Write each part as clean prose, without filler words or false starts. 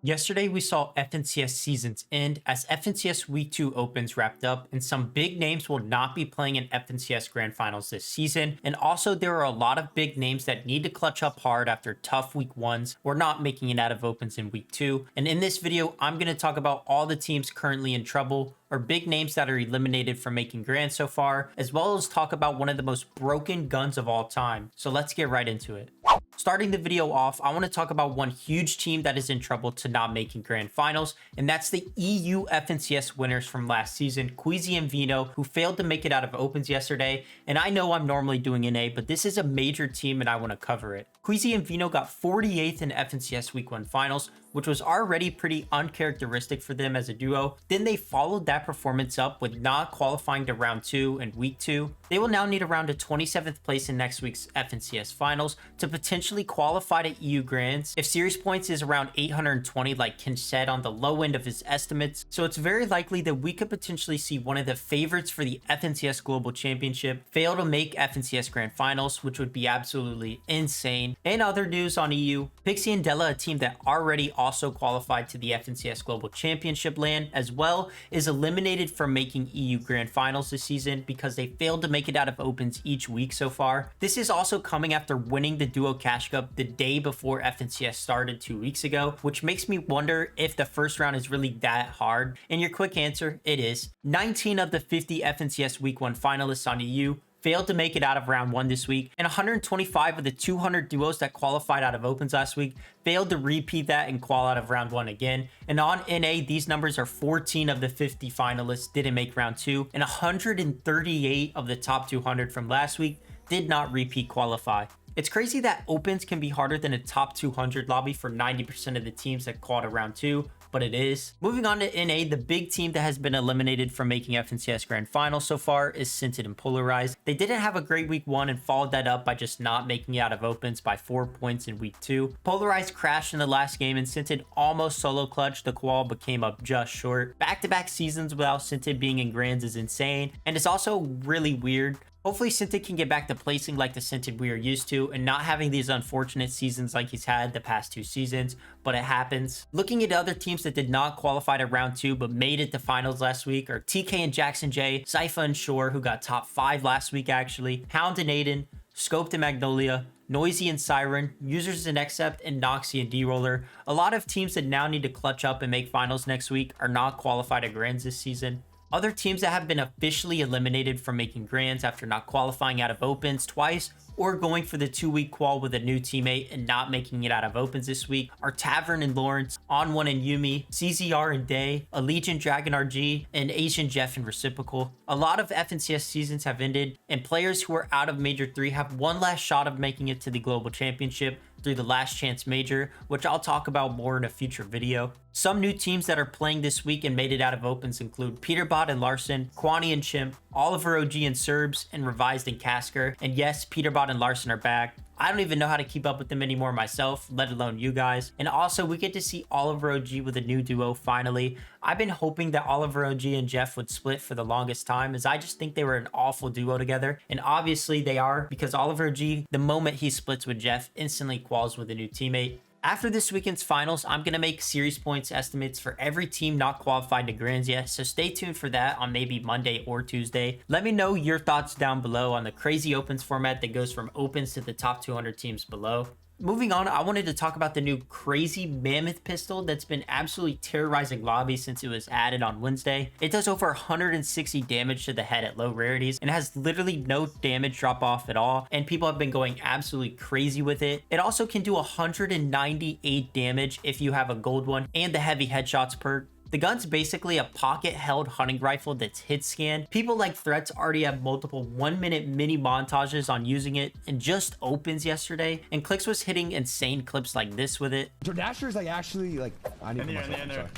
Yesterday, we saw FNCS seasons end as FNCS Week 2 Opens wrapped up, and some big names will not be playing in FNCS Grand Finals this season. And also, there are a lot of big names that need to clutch up hard after tough Week 1s or not making it out of Opens in Week 2. And in this video, I'm going to talk about all the teams currently in trouble, or big names that are eliminated from making Grand so far, as well as talk about one of the most broken guns of all time. So let's get right into it. Starting the video off, I want to talk about one huge team that is in trouble to not making Grand Finals, and that's the EU FNCS winners from last season, Queasy and Vino, who failed to make it out of Opens yesterday. And I know I'm normally doing NA, but this is a major team and I want to cover it. Queasy and Vino got 48th in FNCS Week 1 Finals, which was already pretty uncharacteristic for them as a duo. Then they followed that performance up with not qualifying to round 2 in Week 2. They will now need around a 27th place in next week's FNCS Finals to potentially qualify to EU Grands if series points is around 820 like Ken said on the low end of his estimates. So it's very likely that we could potentially see one of the favorites for the FNCS Global Championship fail to make FNCS Grand Finals, which would be absolutely insane. And other news on EU, Pixie and Della, a team that already also qualified to the FNCS Global Championship land as well, is eliminated from making EU Grand Finals this season because they failed to make it out of Opens each week so far. This is also coming after winning the Duo Cash Cup the day before FNCS started 2 weeks ago, which makes me wonder if the first round is really that hard. And your quick answer, it is. 19 of the 50 FNCS Week 1 finalists on EU failed to make it out of round 1 this week, and 125 of the 200 duos that qualified out of Opens last week failed to repeat that and qual out of round 1 again. And on NA, these numbers are 14 of the 50 finalists didn't make round 2, and 138 of the top 200 from last week did not repeat qualify. It's crazy that Opens can be harder than a top 200 lobby for 90% of the teams that called round 2, but it is. Moving on to NA, the big team that has been eliminated from making FNCS Grand Finals so far is Scented and Polarized. They didn't have a great Week 1 and followed that up by just not making it out of Opens by 4 points in Week 2. Polarized crashed in the last game and Scented almost solo clutched the qual but came up just short. Back-to-back seasons without Scented being in Grands is insane, and it's also really weird. Hopefully Scented can get back to placing like the Scented we are used to and not having these unfortunate seasons like he's had the past 2 seasons, but it happens. Looking at other teams that did not qualify to round 2 but made it to finals last week are TK and Jackson J, Sypha and Shore, who got top 5 last week actually, Hound and Aiden, Scoped and Magnolia, Noisy and Siren, Users and Accept, and Noxy and D-Roller. A lot of teams that now need to clutch up and make finals next week are not qualified to Grands this season. Other teams that have been officially eliminated from making Grands after not qualifying out of Opens twice or going for the 2-week qual with a new teammate and not making it out of Opens this week are Tavern and Lawrence, On1 and Yumi, CZR and Day, Allegiant Dragon RG, and Asian Jeff and Reciprocal. A lot of FNCS seasons have ended, and players who are out of Major 3 have one last shot of making it to the Global Championship through the Last Chance Major, which I'll talk about more in a future video. Some new teams that are playing this week and made it out of Opens include Peterbot and Larson, Kwani and Chimp, Oliver OG and Serbs, and Revised and Casker. And yes, Peterbot and Larson are back. I don't even know how to keep up with them anymore myself, let alone you guys. And also, we get to see Oliver OG with a new duo finally. I've been hoping that Oliver OG and Jeff would split for the longest time, as I just think they were an awful duo together. And obviously they are, because Oliver OG, the moment he splits with Jeff, instantly quals with a new teammate. After this weekend's finals, I'm going to make series points estimates for every team not qualified to Grands yet, so stay tuned for that on maybe Monday or Tuesday. Let me know your thoughts down below on the crazy Opens format that goes from Opens to the top 200 teams below. Moving on, I wanted to talk about the new crazy Mammoth pistol that's been absolutely terrorizing lobbies since it was added on Wednesday. It does over 160 damage to the head at low rarities and has literally no damage drop off at all, and people have been going absolutely crazy with it. It also can do 198 damage if you have a gold one and the heavy headshots perk. The gun's basically a pocket-held hunting rifle that's hit scanned. People like Threats already have multiple 1-minute mini montages on using it in just Opens yesterday, and Clicks was hitting insane clips like this with it. Dasher's like actually like I need to there.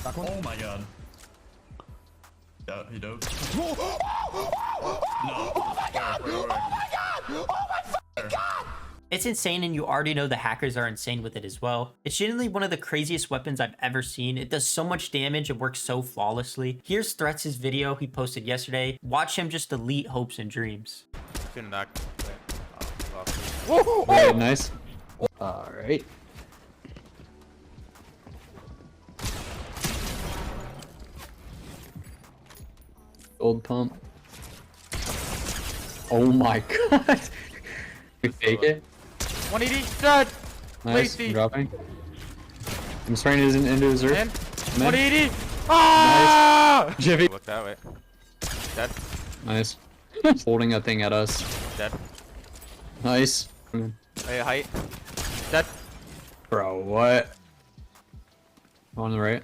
Oh my god. Yeah, he dove. No. Oh my god! Where? Oh my god! Oh my fucking god! It's insane, and you already know the hackers are insane with it as well. It's genuinely one of the craziest weapons I've ever seen. It does so much damage, it works so flawlessly. Here's Threats' video he posted yesterday. Watch him just delete hopes and dreams. Very nice. All right. gold pump. Oh my god. We fake it. 180, dead. Nice. Lacey. I'm dropping. I'm spraying his into his earth. In. I'm in. 180. Ah! Jiffy. Look that way. Dead. Nice. Holding a thing at us. Dead. Nice. Hey, height. Dead. Bro, what? On the right.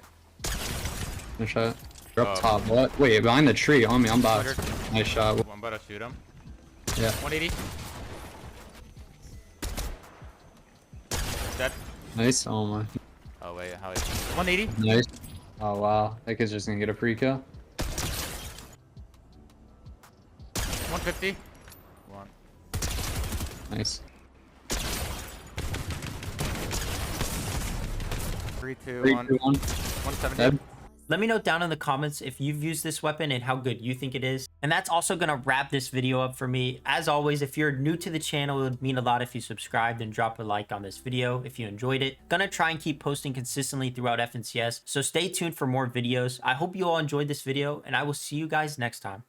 Nice shot. You're up top. What? Wait, behind the tree on me. I'm boxed. 200. Nice shot. I'm about to shoot him. Yeah. 180. Dead. Nice. Oh my. Oh wait, how is 180? Nice. Oh wow. That kid's just gonna get a free kill. 150. One. Nice. 3, 2, 3, 1. 2, 1. 170. Dead. Let me know down in the comments if you've used this weapon and how good you think it is. And that's also going to wrap this video up for me. As always, if you're new to the channel, it would mean a lot if you subscribed and drop a like on this video if you enjoyed it. Gonna try and keep posting consistently throughout FNCS, so stay tuned for more videos. I hope you all enjoyed this video, and I will see you guys next time.